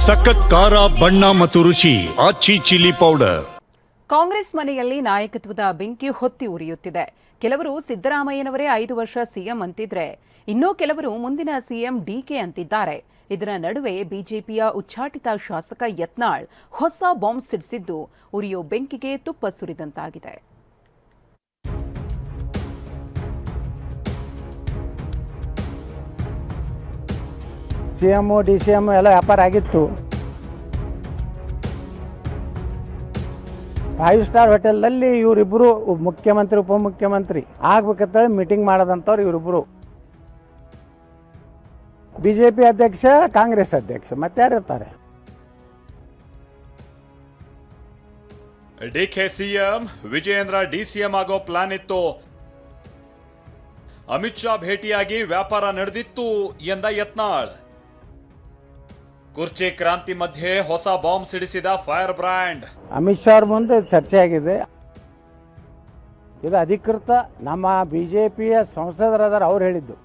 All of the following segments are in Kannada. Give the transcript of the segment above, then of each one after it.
ಸಖತ್ ಖಾರ ಬಣ್ಣ ಮತ್ತು ರುಚಿ ಆಚಿ ಚಿಲ್ಲಿ ಪೌಡರ್. ಕಾಂಗ್ರೆಸ್ ಮನೆಯಲ್ಲಿ ನಾಯಕತ್ವದ ಬೆಂಕಿ ಹೊತ್ತಿ ಉರಿಯುತ್ತಿದೆ. ಕೆಲವರು ಸಿದ್ದರಾಮಯ್ಯನವರೇ 5 ವರ್ಷ ಸಿಎಂ ಅಂತಿದ್ರೆ, ಇನ್ನೂ ಕೆಲವರು ಮುಂದಿನ ಸಿಎಂ ಡಿಕೆ ಅಂತಿದ್ದಾರೆ. ಇದರ ನಡುವೆ ಬಿಜೆಪಿಯ ಉಚ್ಚಾಟಿತ ಶಾಸಕ ಯತ್ನಾಳ್ ಹೊಸ ಬಾಂಬ್ ಸಿಡಿಸಿದ್ದು ಉರಿಯೋ ಬೆಂಕಿಗೆ ತುಪ್ಪ ಸುರಿದಂತಾಗಿದೆ. ಸಿಎಂ ಡಿಸಿಎಂ ಎಲ್ಲ ವ್ಯಾಪಾರ ಆಗಿತ್ತು. 5 ಸ್ಟಾರ್ ಹೋಟೆಲ್ನಲ್ಲಿ ಇವರಿಬ್ಬರು ಮುಖ್ಯಮಂತ್ರಿ ಉಪಮುಖ್ಯಮಂತ್ರಿ ಆಗ್ಬೇಕಂತೇಳಿ ಮೀಟಿಂಗ್ ಮಾಡೋದಂಥವ್ರು ಇವರಿಬ್ಬರು. ಬಿಜೆಪಿ ಅಧ್ಯಕ್ಷ, ಕಾಂಗ್ರೆಸ್ ಅಧ್ಯಕ್ಷ, ಮತ್ತಾರು ಇರ್ತಾರೆ. ಡಿಕೆ ಸಿಎಂ, ವಿಜಯೇಂದ್ರ ಡಿಸಿಎಂ ಆಗೋ ಪ್ಲಾನ್ ಇತ್ತು. ಅಮಿತ್ ಶಾ ಭೇಟಿಯಾಗಿ ವ್ಯಾಪಾರ ನಡೆದಿತ್ತು ಎಂದ ಯತ್ನಾಳ್. ಕುರ್ಚಿ ಕ್ರಾಂತಿ ಮಧ್ಯೆ ಹೊಸ ಬಾಂಬ್ ಸಿಡಿಸಿದ ಫೈರ್ ಬ್ರ್ಯಾಂಡ್. ಅಮಿತ್ ಶಾ ಅವ್ರ ಮುಂದೆ ಚರ್ಚೆ ಆಗಿದೆ. ಇದು ಅಧಿಕೃತ ನಮ್ಮ ಬಿಜೆಪಿಯ ಸಂಸದರಾದಾರ ಅವ್ರು ಹೇಳಿದ್ದು.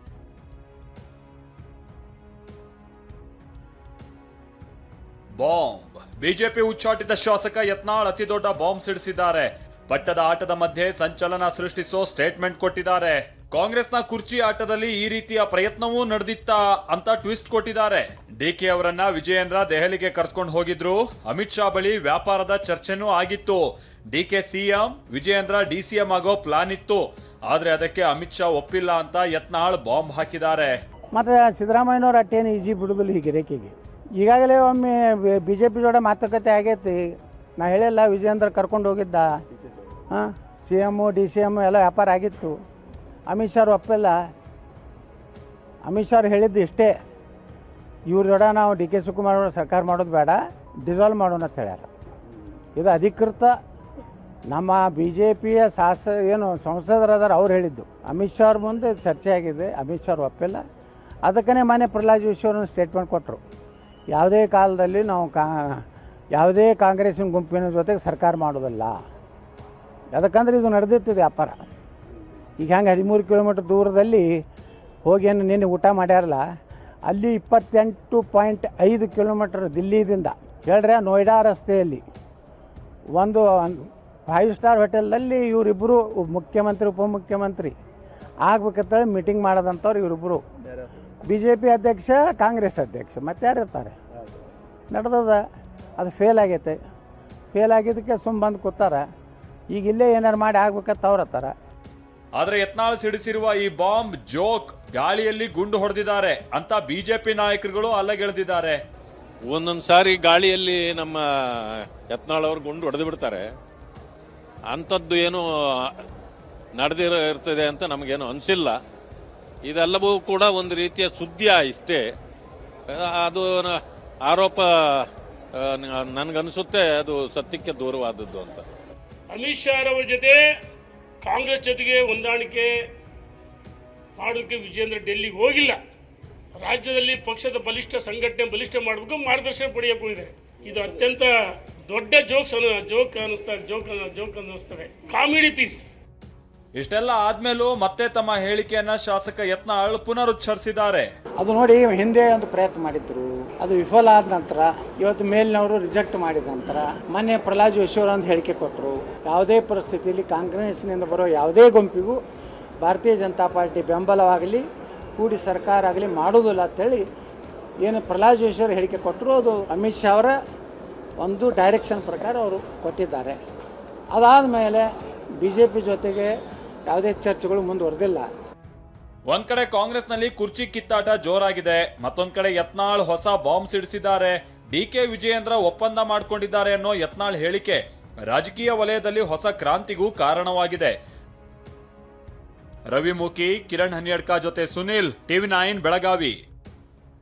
ಬಾಂಬ್. ಬಿಜೆಪಿ ಉಚ್ಚಾಟಿತ ಶಾಸಕ ಯತ್ನಾಳ್ ಅತಿ ದೊಡ್ಡ ಬಾಂಬ್ ಸಿಡಿಸಿದ್ದಾರೆ. ಪಟ್ಟದ ಆಟದ ಮಧ್ಯೆ ಸಂಚಲನ ಸೃಷ್ಟಿಸೋ ಸ್ಟೇಟ್ಮೆಂಟ್ ಕೊಟ್ಟಿದ್ದಾರೆ. ಕಾಂಗ್ರೆಸ್ನ ಕುರ್ಚಿ ಆಟದಲ್ಲಿ ಈ ರೀತಿಯ ಪ್ರಯತ್ನವೂ ನಡೆದಿತ್ತ ಅಂತ ಟ್ವಿಸ್ಟ್ ಕೊಟ್ಟಿದ್ದಾರೆ. ಡಿಕೆ ಅವರನ್ನ ವಿಜಯೇಂದ್ರ ದೆಹಲಿಗೆ ಕರ್ಕೊಂಡು ಹೋಗಿದ್ರು. ಅಮಿತ್ ಶಾ ಬಳಿ ವ್ಯಾಪಾರದ ಚರ್ಚೆನೂ ಆಗಿತ್ತು. ಡಿಕೆ ಸಿಎಂ, ವಿಜಯೇಂದ್ರ ಡಿಸಿಎಂ ಆಗೋ ಪ್ಲಾನ್ ಇತ್ತು. ಆದ್ರೆ ಅದಕ್ಕೆ ಅಮಿತ್ ಶಾ ಒಪ್ಪಿಲ್ಲ ಅಂತ ಯತ್ನಾಳ್ ಬಾಂಬ್ ಹಾಕಿದ್ದಾರೆ. ಮತ್ತು ಸಿದ್ದರಾಮಯ್ಯನವ್ರು ಅಟ್ಟೇನು ಈಜಿ ಬಿಡುದಿಲ್ಲ ಈ ಗಿರೇಕಿಗೆ. ಈಗಾಗಲೇ ಒಮ್ಮೆ ಬಿಜೆಪಿ ಜೋಡೆ ಮಾತುಕತೆ ಆಗೈತಿ. ನಾ ಹೇಳಿಲ್ಲ, ವಿಜಯೇಂದ್ರ ಕರ್ಕೊಂಡು ಹೋಗಿದ್ದ. ಸಿ ಎಮ್ಮು ಡಿಸಿಎಂ ಎಲ್ಲ ವ್ಯಾಪಾರ ಆಗಿತ್ತು. ಅಮಿತ್ ಶಾ ಒಪ್ಪಿಲ್ಲ. ಅಮಿತ್ ಶಾ ಹೇಳಿದ್ದು ಇಷ್ಟೇ, ಇವ್ರ ಜೋಡ ನಾವು ಡಿ ಕೆ ಶಿವಕುಮಾರ್ ಸರ್ಕಾರ ಮಾಡೋದು ಬೇಡ, ಡಿಸಾಲ್ವ್ ಮಾಡೋಣ ಅಂತ ಹೇಳ್ಯಾರ. ಇದು ಅಧಿಕೃತ ನಮ್ಮ ಬಿಜೆಪಿಯ ಸಂಸದರಾದಾರ ಅವ್ರು ಹೇಳಿದ್ದು. ಅಮಿತ್ ಶಾ ಅವ್ರ ಮುಂದೆ ಚರ್ಚೆ ಆಗಿದೆ. ಅಮಿತ್ ಶಾ ಒಪ್ಪಿಲ್ಲ. ಅದಕ್ಕೇ ಮಾನ್ಯ ಪ್ರಹ್ಲಾದ್ ಜೋಶಿ ಅವ್ರನ್ನ ಸ್ಟೇಟ್ಮೆಂಟ್ ಕೊಟ್ಟರು. ಯಾವುದೇ ಕಾಲದಲ್ಲಿ ನಾವು ಯಾವುದೇ ಕಾಂಗ್ರೆಸ್ಸಿನ ಗುಂಪಿನ ಜೊತೆಗೆ ಸರ್ಕಾರ ಮಾಡೋದಲ್ಲ. ಅದಕ್ಕಂದ್ರೆ ಇದು ನಡೆದಿರ್ತದೆ ವ್ಯಾಪಾರ. ಈಗ ಹೆಂಗೆ 13 ಕಿಲೋಮೀಟ್ರ್ ದೂರದಲ್ಲಿ ಹೋಗಿ ಏನು ನಿನ್ನೆ ಊಟ ಮಾಡ್ಯಾರಲ್ಲ, ಅಲ್ಲಿ 28.5 ಕಿಲೋಮೀಟ್ರ್ ದಿಲ್ಲಿದಿಂದ ಹೇಳ್ರೆ ನೋಯ್ಡಾ ರಸ್ತೆಯಲ್ಲಿ ಒಂದು 5 ಸ್ಟಾರ್ ಹೋಟೆಲ್ನಲ್ಲಿ ಇವರಿಬ್ಬರು ಮುಖ್ಯಮಂತ್ರಿ ಉಪಮುಖ್ಯಮಂತ್ರಿ ಆಗ್ಬೇಕಂತೇಳಿ ಮೀಟಿಂಗ್ ಮಾಡೋದಂಥವ್ರು ಇವರಿಬ್ಬರು. ಬಿಜೆಪಿ ಅಧ್ಯಕ್ಷ, ಕಾಂಗ್ರೆಸ್ ಅಧ್ಯಕ್ಷ, ಮತ್ತಾರು ಇರ್ತಾರೆ. ನಡೆದದ ಅದು ಫೇಲ್ ಆಗೈತೆ. ಫೇಲ್ ಆಗಿದ್ದಕ್ಕೆ ಸುಮ್ಮ ಬಂದು ಕೂತಾರ. ಈಗ ಇಲ್ಲೇ ಏನಾರು ಮಾಡಿ ಆಗ್ಬೇಕಂತ ಅವ್ರು ಹತ್ತಾರ. ಆದ್ರೆ ಯತ್ನಾಳ್ ಸಿಡಿಸಿರುವ ಈ ಬಾಂಬ್ ಜೋಕ್, ಗಾಳಿಯಲ್ಲಿ ಗುಂಡು ಹೊಡೆದಿದ್ದಾರೆ ಅಂತ ಬಿಜೆಪಿ ನಾಯಕರುಗಳು ಅಲ್ಲಗೆಳೆದಿದ್ದಾರೆ. ಒಂದೊಂದು ಸಾರಿ ಗಾಳಿಯಲ್ಲಿ ನಮ್ಮ ಯತ್ನಾಳ್ ಅವರು ಗುಂಡು ಹೊಡೆದು ಬಿಡ್ತಾರೆ. ಅಂಥದ್ದು ಏನು ನಡೆದಿರ್ತದೆ ಅಂತ ನಮಗೇನು ಅನಿಸಿಲ್ಲ. ಇದೆಲ್ಲವೂ ಕೂಡ ಒಂದು ರೀತಿಯ ಸುದ್ದಿ ಇಷ್ಟೇ. ಅದು ಆರೋಪ ನನಗನ್ಸುತ್ತೆ ಅದು ಸತ್ಯಕ್ಕೆ ದೂರವಾದದ್ದು ಅಂತ. ಅಮಿತ್ ಶಾ ಅವರ ಜೊತೆ ಕಾಂಗ್ರೆಸ್ ಜೊತೆಗೆ ಹೊಂದಾಣಿಕೆ ಮಾಡೋದಕ್ಕೆ ವಿಜಯೇಂದ್ರ ಡೆಲ್ಲಿಗೆ ಹೋಗಿಲ್ಲ. ರಾಜ್ಯದಲ್ಲಿ ಪಕ್ಷದ ಬಲಿಷ್ಠ ಮಾಡಬೇಕು, ಮಾರ್ಗದರ್ಶನ ಪಡೆಯಕ್ಕೆ ಹೋಗಿದೆ. ಇದು ಅತ್ಯಂತ ದೊಡ್ಡ ಜೋಕ್ ಅನ್ನಿಸ್ತದೆ, ಕಾಮಿಡಿ ಪೀಸ್. ಇಷ್ಟೆಲ್ಲ ಆದ್ಮೇಲೂ ಮತ್ತೆ ತಮ್ಮ ಹೇಳಿಕೆಯನ್ನ ಶಾಸಕ ಯತ್ನಾಳ್ ಪುನರುಚ್ಚರಿಸಿದ್ದಾರೆ. ಅದು ನೋಡಿ, ಹಿಂದೆ ಒಂದು ಪ್ರಯತ್ನ ಮಾಡಿದ್ರು, ಅದು ವಿಫಲ ಆದ ನಂತರ ಇವತ್ತು ಮೇಲಿನವರು ರಿಜೆಕ್ಟ್ ಮಾಡಿದ ನಂತರ ಮೊನ್ನೆ ಪ್ರಹ್ಲಾದ್ ಜೋಶಿ ಅವರು ಒಂದು ಹೇಳಿಕೆ ಕೊಟ್ಟರು. ಯಾವುದೇ ಪರಿಸ್ಥಿತಿಯಲ್ಲಿ ಕಾಂಗ್ರೆಸ್ನಿಂದ ಬರೋ ಯಾವುದೇ ಗುಂಪಿಗೂ ಭಾರತೀಯ ಜನತಾ ಪಾರ್ಟಿ ಬೆಂಬಲವಾಗಲಿ ಕೂಡಿ ಸರ್ಕಾರ ಆಗಲಿ ಮಾಡೋದಿಲ್ಲ ಅಂತೇಳಿ ಏನು ಪ್ರಹ್ಲಾದ್ ಜೋಶಿ ಅವರು ಹೇಳಿಕೆ ಕೊಟ್ಟರು. ಅದು ಅಮಿತ್ ಶಾ ಅವರ ಒಂದು ಡೈರೆಕ್ಷನ್ ಪ್ರಕಾರ ಅವರು ಕೊಟ್ಟಿದ್ದಾರೆ. ಅದಾದ ಮೇಲೆ ಬಿಜೆಪಿ ಜೊತೆಗೆ ಯಾವುದೇ ಚರ್ಚೆಗಳು ಮುಂದುವರೆದಿಲ್ಲ. ಒಂದ್ ಕಡೆ ಕಾಂಗ್ರೆಸ್ನಲ್ಲಿ ಕುರ್ಚಿ ಕಿತ್ತಾಟ ಜೋರಾಗಿದೆ, ಮತ್ತೊಂದ್ ಕಡೆ ಯತ್ನಾಳ್ ಹೊಸ ಬಾಂಬ್ ಸಿಡಿಸಿದ್ದಾರೆ. ಡಿಕೆ ವಿಜಯೇಂದ್ರ ಒಪ್ಪಂದ ಮಾಡ್ಕೊಂಡಿದ್ದಾರೆ ಅನ್ನೋ ಯತ್ನಾಳ್ ಹೇಳಿಕೆ ರಾಜಕೀಯ ವಲಯದಲ್ಲಿ ಹೊಸ ಕ್ರಾಂತಿಗೂ ಕಾರಣವಾಗಿದೆ. ರವಿಮುಖಿ, ಕಿರಣ್ ಹನ್ಯಡ್ಕ ಜೊತೆ ಸುನಿಲ್, TV9 ಬೆಳಗಾವಿ.